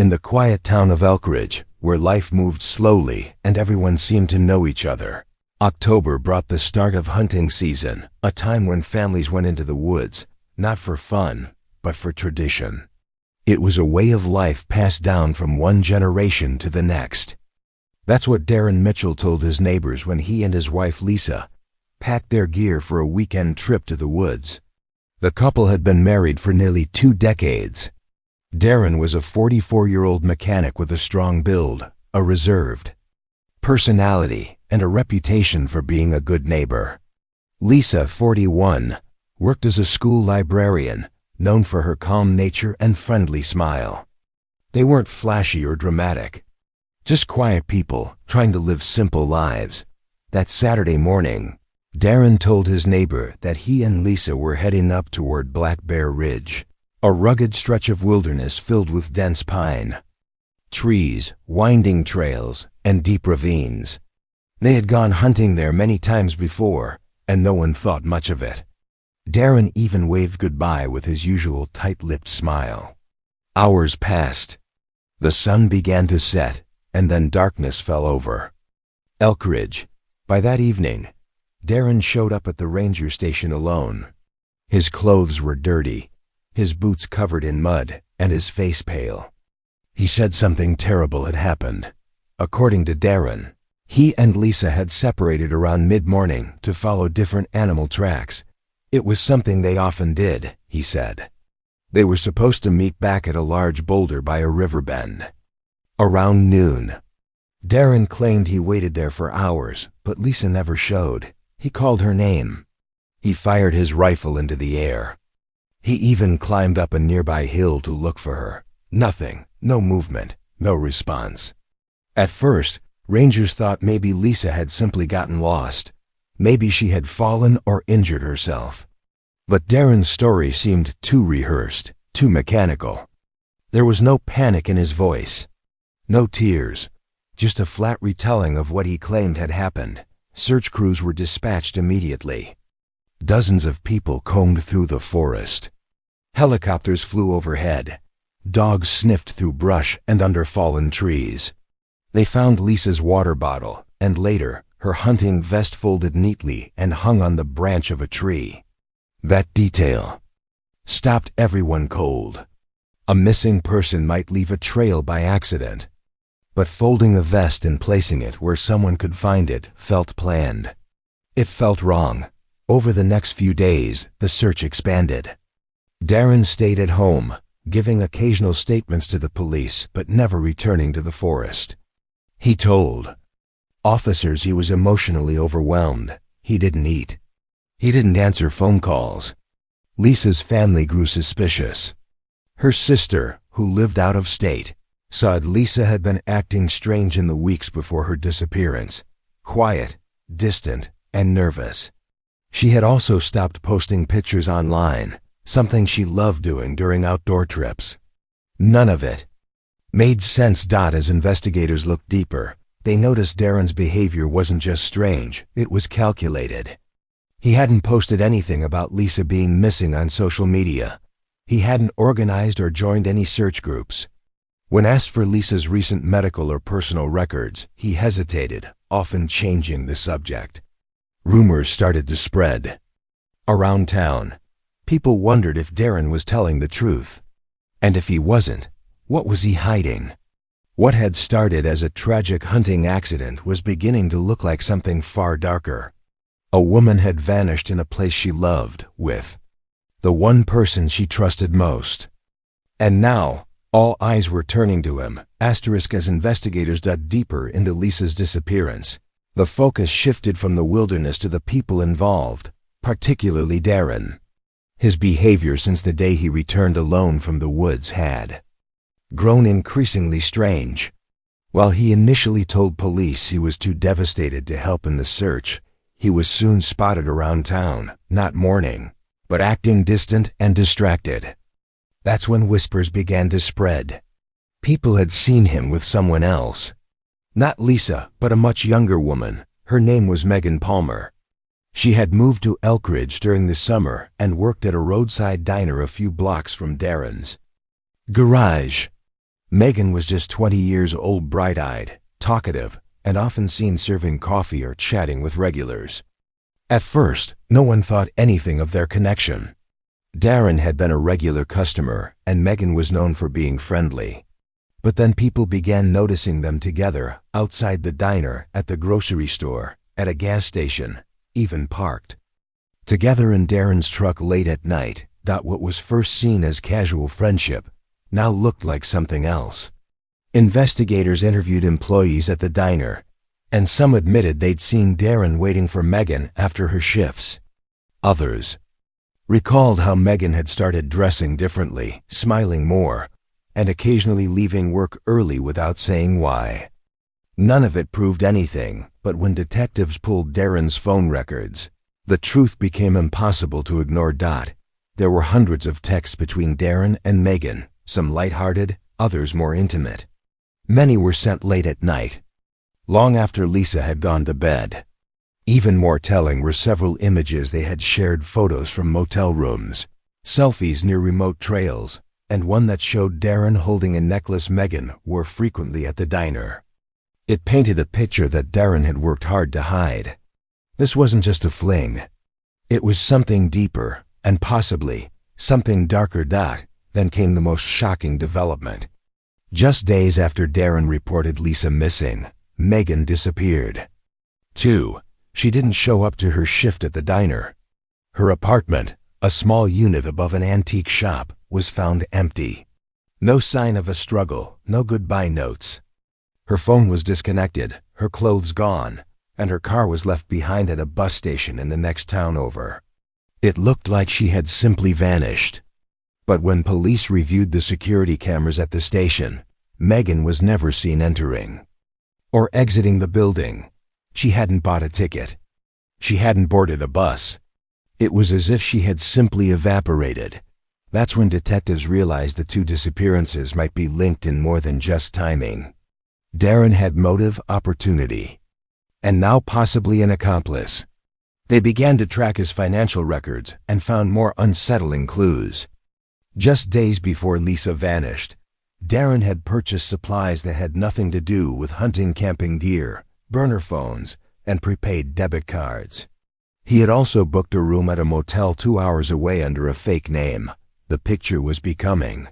In the quiet town of Elkridge, where life moved slowly and everyone seemed to know each other, October brought the start of hunting season, a time when families went into the woods, not for fun, but for tradition. It was a way of life passed down from one generation to the next. That's what Darren Mitchell told his neighbors when he and his wife Lisa packed their gear for a weekend trip to the woods. The couple had been married for nearly 2 decades. Darren was a 44-year-old mechanic with a strong build, a reserved personality, and a reputation for being a good neighbor. Lisa, 41, worked as a school librarian, known for her calm nature and friendly smile. They weren't flashy or dramatic, just quiet people trying to live simple lives. That Saturday morning, Darren told his neighbor that he and Lisa were heading up toward Black Bear Ridge, a rugged stretch of wilderness filled with dense pine, trees, winding trails, and deep ravines. They had gone hunting there many times before, and no one thought much of it. Darren even waved goodbye with his usual tight-lipped smile. Hours passed. The sun began to set, and then darkness fell over Elkridge. By that evening, Darren showed up at the ranger station alone. His clothes were dirty, his boots covered in mud, and his face pale. He said something terrible had happened. According to Darren, he and Lisa had separated around mid-morning to follow different animal tracks. It was something they often did, he said. They were supposed to meet back at a large boulder by a river bend around noon. Darren claimed he waited there for hours, but Lisa never showed. He called her name. He fired his rifle into the air. He even climbed up a nearby hill to look for her. Nothing, no movement, no response. At first, rangers thought maybe Lisa had simply gotten lost. Maybe she had fallen or injured herself. But Darren's story seemed too rehearsed, too mechanical. There was no panic in his voice, no tears, just a flat retelling of what he claimed had happened. Search crews were dispatched immediately. Dozens of people combed through the forest. Helicopters flew overhead. Dogs sniffed through brush and under fallen trees. They found Lisa's water bottle, and later, her hunting vest folded neatly and hung on the branch of a tree. That detail stopped everyone cold. A missing person might leave a trail by accident, but folding a vest and placing it where someone could find it felt planned. It felt wrong. Over the next few days, the search expanded. Darren stayed at home, giving occasional statements to the police but never returning to the forest. He told officers he was emotionally overwhelmed. He didn't eat. He didn't answer phone calls. Lisa's family grew suspicious. Her sister, who lived out of state, said Lisa had been acting strange in the weeks before her disappearance, quiet, distant, and nervous. She had also stopped posting pictures online, something she loved doing during outdoor trips. None of it made sense. As investigators looked deeper, they noticed Darren's behavior wasn't just strange, it was calculated. He hadn't posted anything about Lisa being missing on social media. He hadn't organized or joined any search groups. When asked for Lisa's recent medical or personal records, he hesitated, often changing the subject. Rumors started to spread around town. People wondered if Darren was telling the truth. And if he wasn't, what was he hiding? What had started as a tragic hunting accident was beginning to look like something far darker. A woman had vanished in a place she loved, with the one person she trusted most. And now, all eyes were turning to him, as investigators dug deeper into Lisa's disappearance. The focus shifted from the wilderness to the people involved, particularly Darren. His behavior since the day he returned alone from the woods had grown increasingly strange. While he initially told police he was too devastated to help in the search, he was soon spotted around town, not mourning, but acting distant and distracted. That's when whispers began to spread. People had seen him with someone else. Not Lisa, but a much younger woman. Her name was Megan Palmer. She had moved to Elkridge during the summer and worked at a roadside diner a few blocks from Darren's garage. Megan was just 20 years old, bright-eyed, talkative, and often seen serving coffee or chatting with regulars. At first, no one thought anything of their connection. Darren had been a regular customer, and Megan was known for being friendly. But then people began noticing them together, outside the diner, at the grocery store, at a gas station, even parked. Together in Darren's truck late at night, what was first seen as casual friendship now looked like something else. Investigators interviewed employees at the diner, and some admitted they'd seen Darren waiting for Megan after her shifts. Others recalled how Megan had started dressing differently, smiling more, and occasionally leaving work early without saying why. None of it proved anything, but when detectives pulled Darren's phone records, the truth became impossible to ignore. There were hundreds of texts between Darren and Megan, some lighthearted, others more intimate. Many were sent late at night, long after Lisa had gone to bed. Even more telling were several images they had shared, photos from motel rooms, selfies near remote trails, and one that showed Darren holding a necklace Megan wore frequently at the diner. It painted a picture that Darren had worked hard to hide. This wasn't just a fling. It was something deeper, and possibly something darker. Then came the most shocking development. Just days after Darren reported Lisa missing, Megan disappeared. 2. She didn't show up to her shift at the diner. Her apartment, a small unit above an antique shop, was found empty. No sign of a struggle, no goodbye notes. Her phone was disconnected, her clothes gone, and her car was left behind at a bus station in the next town over. It looked like she had simply vanished. But when police reviewed the security cameras at the station, Megan was never seen entering or exiting the building. She hadn't bought a ticket. She hadn't boarded a bus. It was as if she had simply evaporated. That's when detectives realized the two disappearances might be linked in more than just timing. Darren had motive, opportunity, and now possibly an accomplice. They began to track his financial records and found more unsettling clues. Just days before Lisa vanished, Darren had purchased supplies that had nothing to do with hunting, camping gear, burner phones, and prepaid debit cards. He had also booked a room at a motel 2 hours away under a fake name. The picture was becoming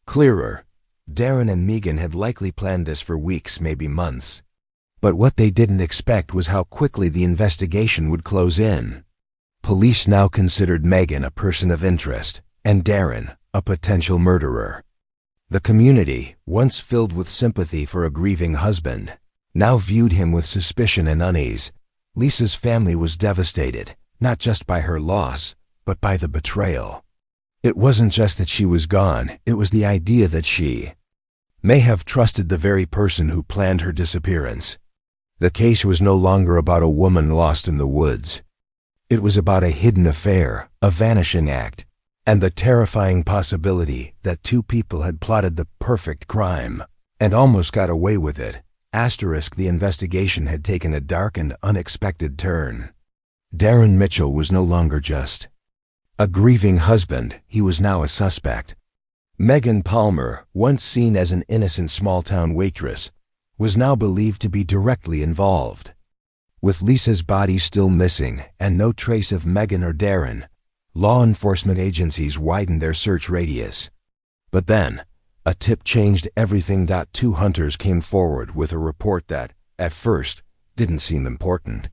clearer. Darren and Megan had likely planned this for weeks, maybe months. But what they didn't expect was how quickly the investigation would close in. Police now considered Megan a person of interest, and Darren a potential murderer. The community, once filled with sympathy for a grieving husband, now viewed him with suspicion and unease. Lisa's family was devastated, not just by her loss, but by the betrayal. It wasn't just that she was gone, it was the idea that she may have trusted the very person who planned her disappearance. The case was no longer about a woman lost in the woods. It was about a hidden affair, a vanishing act, and the terrifying possibility that two people had plotted the perfect crime and almost got away with it. The investigation had taken a dark and unexpected turn. Darren Mitchell was no longer just a grieving husband, he was now a suspect. Megan Palmer, once seen as an innocent small-town waitress, was now believed to be directly involved. With Lisa's body still missing and no trace of Megan or Darren, law enforcement agencies widened their search radius. But then, a tip changed everything. 2 hunters came forward with a report that, at first, didn't seem important.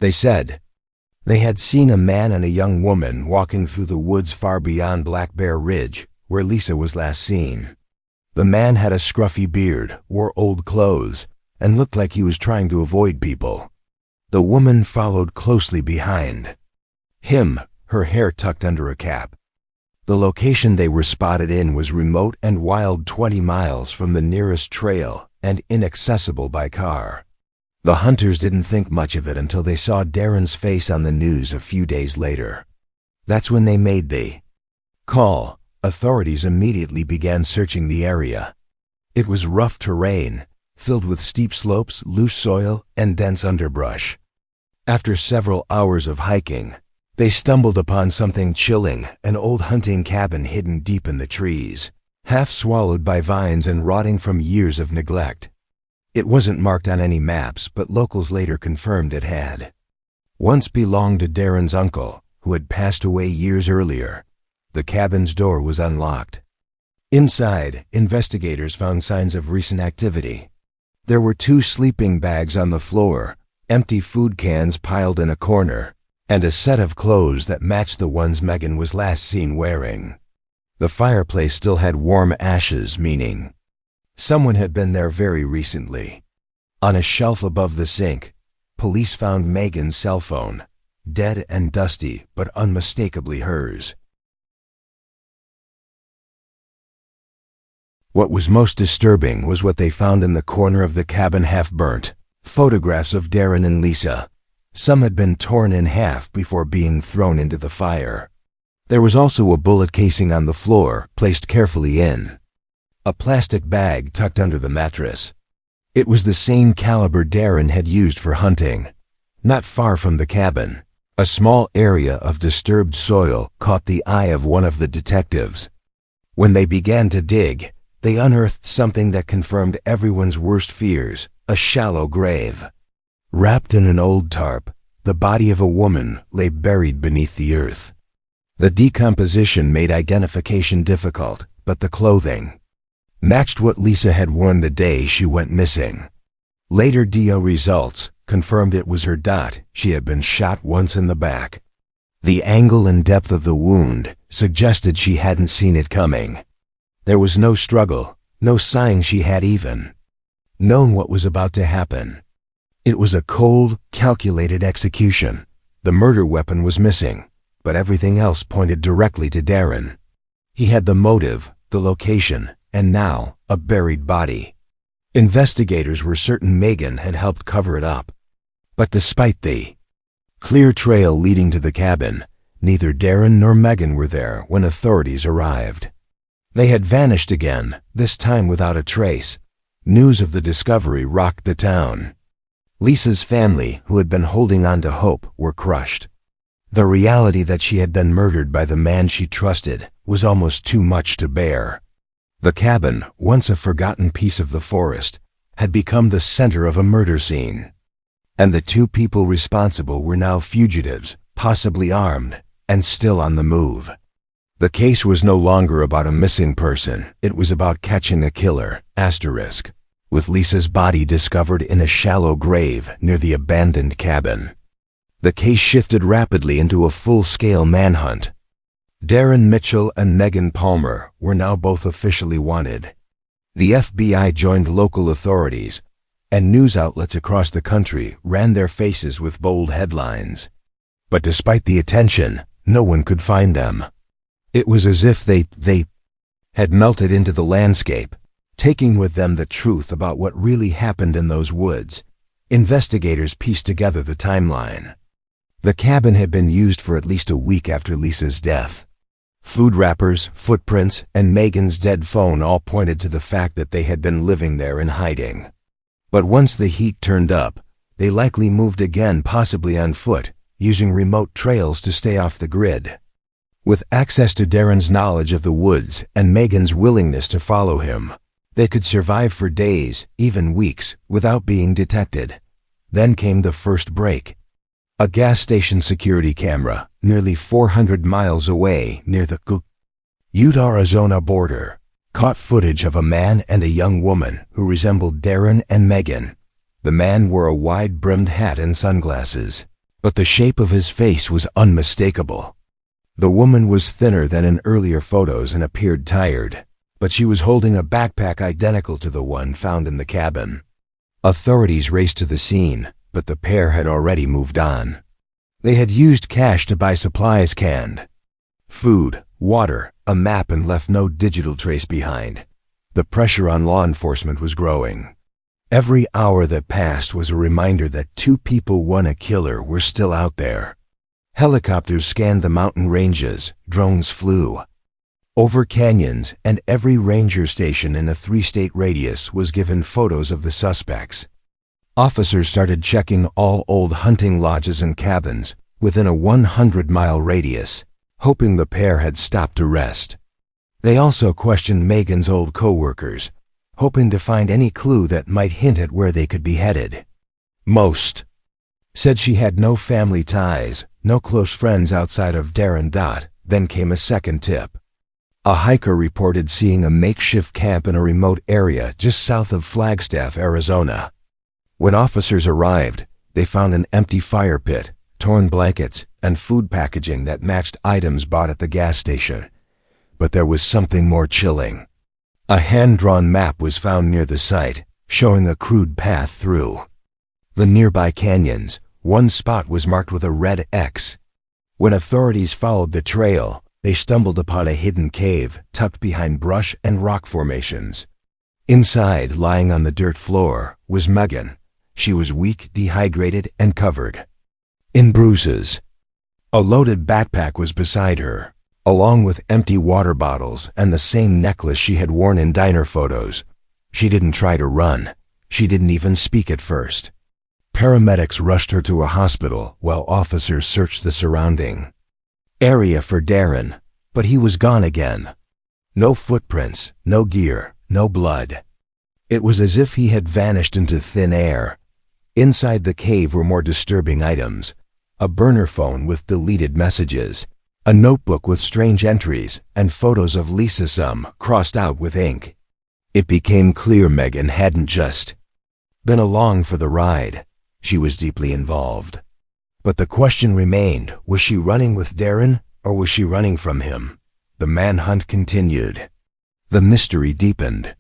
They said they had seen a man and a young woman walking through the woods far beyond Black Bear Ridge, where Lisa was last seen. The man had a scruffy beard, wore old clothes, and looked like he was trying to avoid people. The woman followed closely behind him, her hair tucked under a cap. The location they were spotted in was remote and wild, 20 miles from the nearest trail and inaccessible by car. The hunters didn't think much of it until they saw Darren's face on the news a few days later. That's when they made the call. Authorities immediately began searching the area. It was rough terrain, filled with steep slopes, loose soil, and dense underbrush. After several hours of hiking, they stumbled upon something chilling, an old hunting cabin hidden deep in the trees. half swallowed by vines and rotting from years of neglect. It wasn't marked on any maps, but locals later confirmed it had. Once belonged to Darren's uncle, who had passed away years earlier. The cabin's door was unlocked. Inside, investigators found signs of recent activity. There were 2 sleeping bags on the floor, empty food cans piled in a corner, and a set of clothes that matched the ones Megan was last seen wearing. The fireplace still had warm ashes, meaning someone had been there very recently. On a shelf above the sink, police found Megan's cell phone, dead and dusty, but unmistakably hers. What was most disturbing was what they found in the corner of the cabin, half burnt. Photographs of Darren and Lisa. Some had been torn in half before being thrown into the fire. There was also a bullet casing on the floor, placed carefully in a plastic bag tucked under the mattress. It was the same caliber Darren had used for hunting. Not far from the cabin, a small area of disturbed soil caught the eye of one of the detectives. When they began to dig, they unearthed something that confirmed everyone's worst fears: a shallow grave. Wrapped in an old tarp, the body of a woman lay buried beneath the earth. The decomposition made identification difficult, but the clothing matched what Lisa had worn the day she went missing. Later DO results confirmed it was her. She had been shot once in the back. The angle and depth of the wound suggested she hadn't seen it coming. There was no struggle, no sign she had even known what was about to happen. It was a cold, calculated execution. The murder weapon was missing, but everything else pointed directly to Darren. He had the motive, the location, and now a buried body. Investigators were certain Megan had helped cover it up. But despite the clear trail leading to the cabin, neither Darren nor Megan were there when authorities arrived. They had vanished again, this time without a trace. News of the discovery rocked the town. Lisa's family, who had been holding on to hope, were crushed. The reality that she had been murdered by the man she trusted was almost too much to bear. The cabin, once a forgotten piece of the forest, had become the center of a murder scene. And the 2 people responsible were now fugitives, possibly armed, and still on the move. The case was no longer about a missing person, it was about catching a killer, with Lisa's body discovered in a shallow grave near the abandoned cabin. The case shifted rapidly into a full-scale manhunt. Darren Mitchell and Megan Palmer were now both officially wanted. The FBI joined local authorities, and news outlets across the country ran their faces with bold headlines. But despite the attention, no one could find them. It was as if they had melted into the landscape, taking with them the truth about what really happened in those woods. Investigators pieced together the timeline. The cabin had been used for at least a week after Lisa's death. Food wrappers, footprints, and Megan's dead phone all pointed to the fact that they had been living there in hiding. But once the heat turned up, they likely moved again, possibly on foot, using remote trails to stay off the grid. With access to Darren's knowledge of the woods and Megan's willingness to follow him, they could survive for days, even weeks, without being detected. Then came the first break. A gas station security camera, nearly 400 miles away near the Utah-Arizona border, caught footage of a man and a young woman who resembled Darren and Megan. The man wore a wide-brimmed hat and sunglasses, but the shape of his face was unmistakable. The woman was thinner than in earlier photos and appeared tired, but she was holding a backpack identical to the one found in the cabin. Authorities raced to the scene, but the pair had already moved on. They had used cash to buy supplies, canned food, water, a map, and left no digital trace behind. The pressure on law enforcement was growing. Every hour that passed was a reminder that 2 people, a killer, were still out there. Helicopters scanned the mountain ranges, drones flew over canyons, and every ranger station in a 3-state radius was given photos of the suspects. Officers started checking all old hunting lodges and cabins within a 100-mile radius, hoping the pair had stopped to rest. They also questioned Megan's old co-workers, hoping to find any clue that might hint at where they could be headed. Most said she had no family ties, no close friends outside of Darren. Then came a second tip. A hiker reported seeing a makeshift camp in a remote area just south of Flagstaff, Arizona. When officers arrived, they found an empty fire pit, torn blankets, and food packaging that matched items bought at the gas station. But there was something more chilling. A hand-drawn map was found near the site, showing a crude path through the nearby canyons. One spot was marked with a red X. When authorities followed the trail, they stumbled upon a hidden cave tucked behind brush and rock formations. Inside, lying on the dirt floor, was Megan. She was weak, dehydrated, and covered in bruises. A loaded backpack was beside her, along with empty water bottles and the same necklace she had worn in diner photos. She didn't try to run. She didn't even speak at first. Paramedics rushed her to a hospital while officers searched the surrounding area for Darren, but he was gone again. No footprints, no gear, no blood. It was as if he had vanished into thin air. Inside the cave were more disturbing items: a burner phone with deleted messages, a notebook with strange entries, and photos of Lisa, some crossed out with ink. It became clear Megan hadn't just been along for the ride. She was deeply involved. But the question remained, was she running with Darren, or was she running from him? The manhunt continued. The mystery deepened.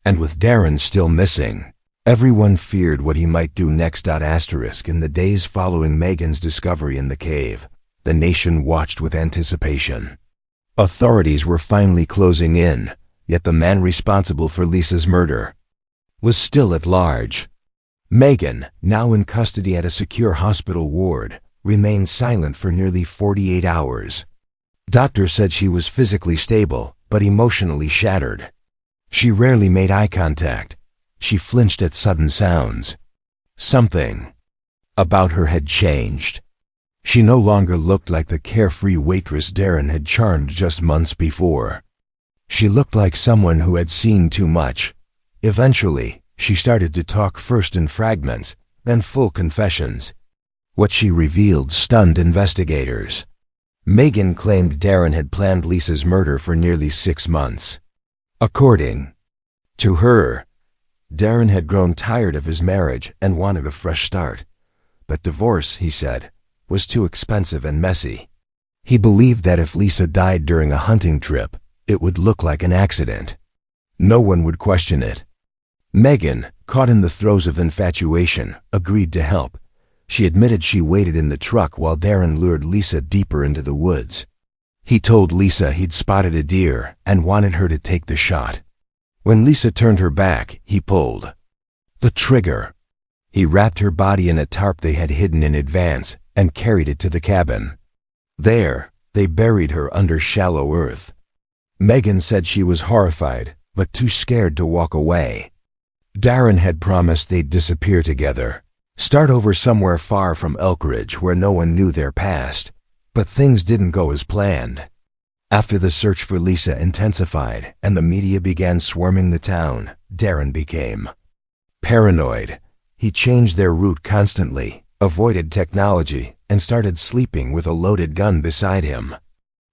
And with Darren still missing, everyone feared what he might do next. In the days following Megan's discovery in the cave, the nation watched with anticipation. Authorities were finally closing in, yet the man responsible for Lisa's murder was still at large. Megan, now in custody at a secure hospital ward, remained silent for nearly 48 hours. Doctors said she was physically stable, but emotionally shattered. She rarely made eye contact. She flinched at sudden sounds. Something about her had changed. She no longer looked like the carefree waitress Darren had charmed just months before. She looked like someone who had seen too much. Eventually, she started to talk, first in fragments, then full confessions. What she revealed stunned investigators. Megan claimed Darren had planned Lisa's murder for nearly 6 months. According to her, Darren had grown tired of his marriage and wanted a fresh start. But divorce, he said, was too expensive and messy. He believed that if Lisa died during a hunting trip, it would look like an accident. No one would question it. Megan, caught in the throes of infatuation, agreed to help. She admitted she waited in the truck while Darren lured Lisa deeper into the woods. He told Lisa he'd spotted a deer and wanted her to take the shot. When Lisa turned her back, he pulled the trigger. He wrapped her body in a tarp they had hidden in advance and carried it to the cabin. There, they buried her under shallow earth. Megan said she was horrified, but too scared to walk away. Darren had promised they'd disappear together, start over somewhere far from Elkridge where no one knew their past. But things didn't go as planned. After the search for Lisa intensified and the media began swarming the town, Darren became paranoid. He changed their route constantly, avoided technology, and started sleeping with a loaded gun beside him.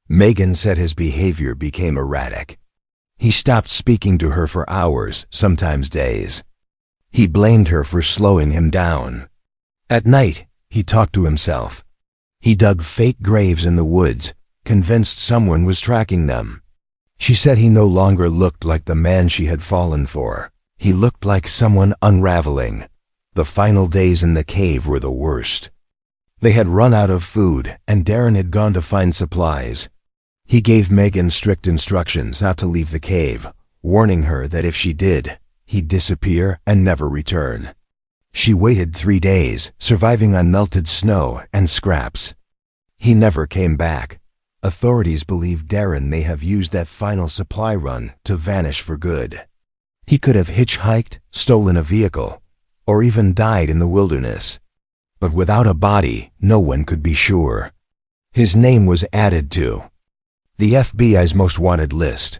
Megan said his behavior became erratic. He stopped speaking to her for hours, sometimes days. He blamed her for slowing him down. At night, he talked to himself. He dug fake graves in the woods, convinced someone was tracking them. She said he no longer looked like the man she had fallen for. He looked like someone unraveling. The final days in the cave were the worst. They had run out of food, and Darren had gone to find supplies. He gave Megan strict instructions not to leave the cave, warning her that if she did, he'd disappear and never return. She waited 3 days, surviving on melted snow and scraps. He never came back. Authorities believe Darren may have used that final supply run to vanish for good. He could have hitchhiked, stolen a vehicle, or even died in the wilderness. But without a body, no one could be sure. His name was added to the FBI's most wanted list,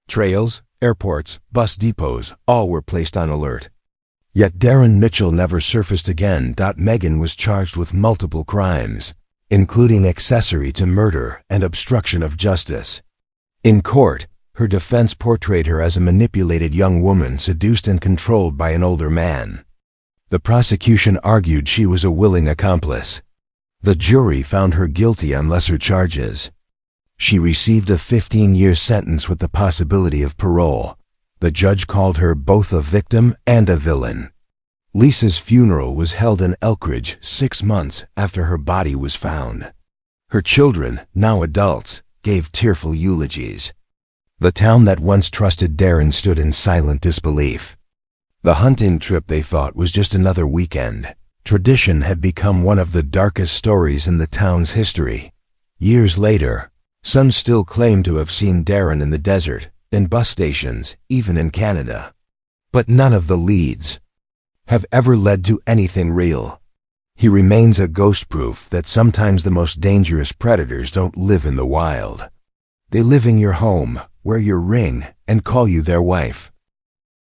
Trails, airports, bus depots, all were placed on alert. Yet Darren Mitchell never surfaced again. Megan was charged with multiple crimes, including accessory to murder and obstruction of justice. In court, her defense portrayed her as a manipulated young woman seduced and controlled by an older man. The prosecution argued she was a willing accomplice. The jury found her guilty on lesser charges. She received a 15-year sentence with the possibility of parole. The judge called her both a victim and a villain. Lisa's funeral was held in Elkridge 6 months after her body was found. Her children, now adults, gave tearful eulogies. The town that once trusted Darren stood in silent disbelief. The hunting trip, they thought, was just another weekend. Tradition had become one of the darkest stories in the town's history. Years later, some still claim to have seen Darren in the desert, in bus stations, even in Canada. But none of the leads have ever led to anything real. He remains a ghost, proof that sometimes the most dangerous predators don't live in the wild. They live in your home, wear your ring, and call you their wife.